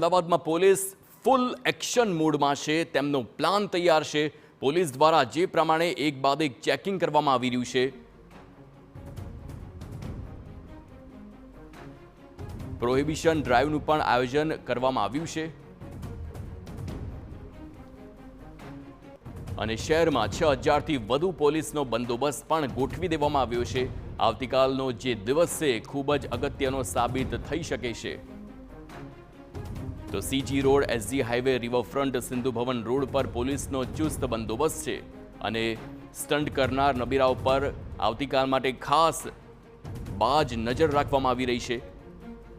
અમદાવાદમાં પોલીસ ફૂલ એક્શન મોડમાં છે। તેમનો પ્લાન તૈયાર છે। પોલીસ દ્વારા જે પ્રમાણે એક બાદ એક ચેકિંગ કરવામાં આવી રહ્યું છે। પ્રોહિબિશન ડ્રાઈવનું પણ આયોજન કરવામાં આવ્યું છે અને શહેરમાં 6000 થી વધુ પોલીસનો બંદોબસ્ત પણ ગોઠવી દેવામાં આવ્યો છે। આવતીકાલનો જે દિવસ છે ખૂબ જ અગત્યનો સાબિત થઈ શકે છે। तो CG road, SG highway, riverfront, Sindhu Bhavan road पर पुलिसनो चुस्त बंदोबस्त है અને સ્ટન્ટ કરનાર નબીરાઓ પર આવતીકાલ માટે ખાસ બાજ નજર રાખવામાં આવી રહી છે।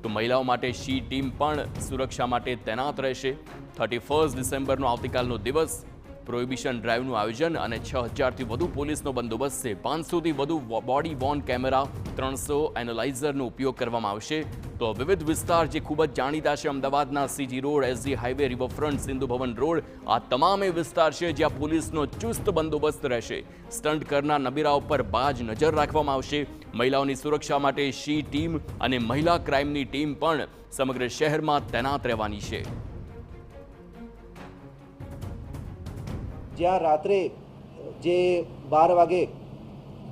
તો મહિલાઓ માટે શી ટીમ પણ સુરક્ષા માટે તૈનાત રહેશે। 31 ડિસેમ્બરનો આવતીકાલનો દિવસ પ્રોહિબિશન ડ્રાઈવનું આયોજન અને 6000 થી વધુ પોલીસનો બંદોબસ્ત છે। 500 થી વધુ બોડી વોર્ન કેમેરા, 300 એનાલાઇઝરનો ઉપયોગ કરવામાં આવશે। તો વિવિધ વિસ્તાર જે ખૂબ જ જાણીતા છે અમદાવાદના CG road, SG highway, riverfront, Sindhu Bhavan road, આ તમામ વિસ્તાર છે જ્યાં પોલીસનો ચુસ્ત બંદોબસ્ત રહેશે। સ્ટન્ટ કરનાર નબીરાઓ પર બાજ નજર રાખવામાં આવશે। મહિલાઓની સુરક્ષા માટે શી ટીમ અને મહિલા ક્રાઇમની ટીમ પણ સમગ્ર શહેરમાં તૈનાત રહેવાની છે। જ્યાં રાત્રે જે 12 વાગે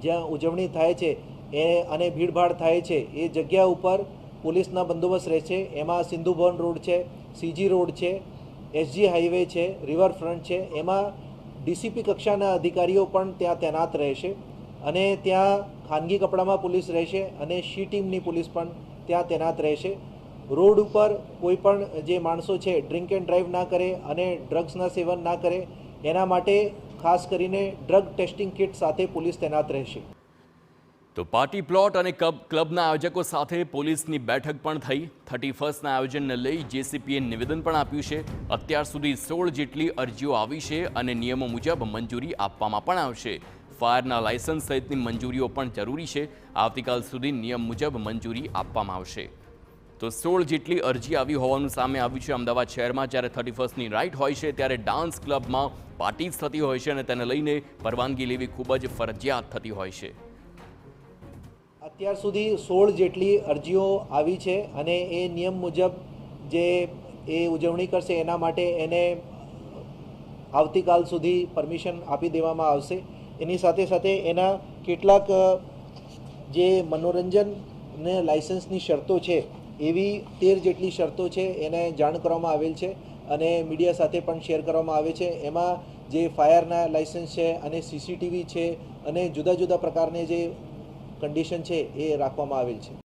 જ્યાં ઉજવણી થાય છે એ અને ભીડભાડ થાય છે એ જગ્યા ઉપર પોલીસના બંદોબસ્ત રહેશે। એમાં સિંધુ ભવન રોડ છે, સીજી રોડ છે, એસજી હાઈવે છે, રિવરફ્રન્ટ છે, એમાં ડીસીપી કક્ષાના અધિકારીઓ પણ ત્યાં તૈનાત રહેશે અને ત્યાં ખાનગી કપડામાં પોલીસ રહેશે અને શી ટીમની પોલીસ પણ ત્યાં તૈનાત રહેશે। રોડ ઉપર કોઈ પણ જે માણસો છે ડ્રિંક એન્ડ ડ્રાઈવ ના કરે અને ડ્રગ્સના સેવન ના કરે એના માટે ખાસ કરીને ડ્રગ ટેસ્ટિંગ કિટ સાથે પોલીસ તૈનાત રહેશે। તો પાર્ટી પ્લોટ અને ક્લબના આયોજકો સાથે પોલીસની બેઠક પણ થઈ। 31ના આયોજનને લઈ જેસીપીએ નિવેદન પણ આપ્યું છે। અત્યાર સુધી 16 જેટલી અરજીઓ આવી છે અને નિયમો મુજબ મંજૂરી આપવામાં પણ આવશે। ફાયરના લાયસન્સ સહિતની મંજૂરીઓ પણ જરૂરી છે। આવતીકાલ સુધી નિયમ મુજબ મંજૂરી આપવામાં આવશે। તો 16 જેટલી અરજી આવી હોવાનું સામે આવ્યું છે અમદાવાદ શહેરમાં। જ્યારે 31ની રાઈટ હોય છે ત્યારે ડાન્સ ક્લબમાં પાર્ટીઝ થતી હોય છે અને તેને લઈને પરવાનગી લેવી ખૂબ જ ફરજિયાત થતી હોય છે। અત્યાર સુધી 16 જેટલી અરજીઓ આવી છે અને એ નિયમ મુજબ જે એ ઉજવણી કરશે એના માટે એને આવતીકાલ સુધી પરમિશન આપી દેવામાં આવશે। એની સાથે સાથે એના કેટલાક જે મનોરંજન ને લાયસન્સની શરતો છે એવી 13 જેટલી શરતો છે એને જાણ કરવામાં આવેલ છે અને મીડિયા સાથે પણ શેર કરવામાં આવે છે। એમાં જે ફાયરના લાયસન્સ છે અને સીસીટીવી છે અને જુદા જુદા પ્રકારની જે કંડિશન છે એ રાખવામાં આવેલ છે।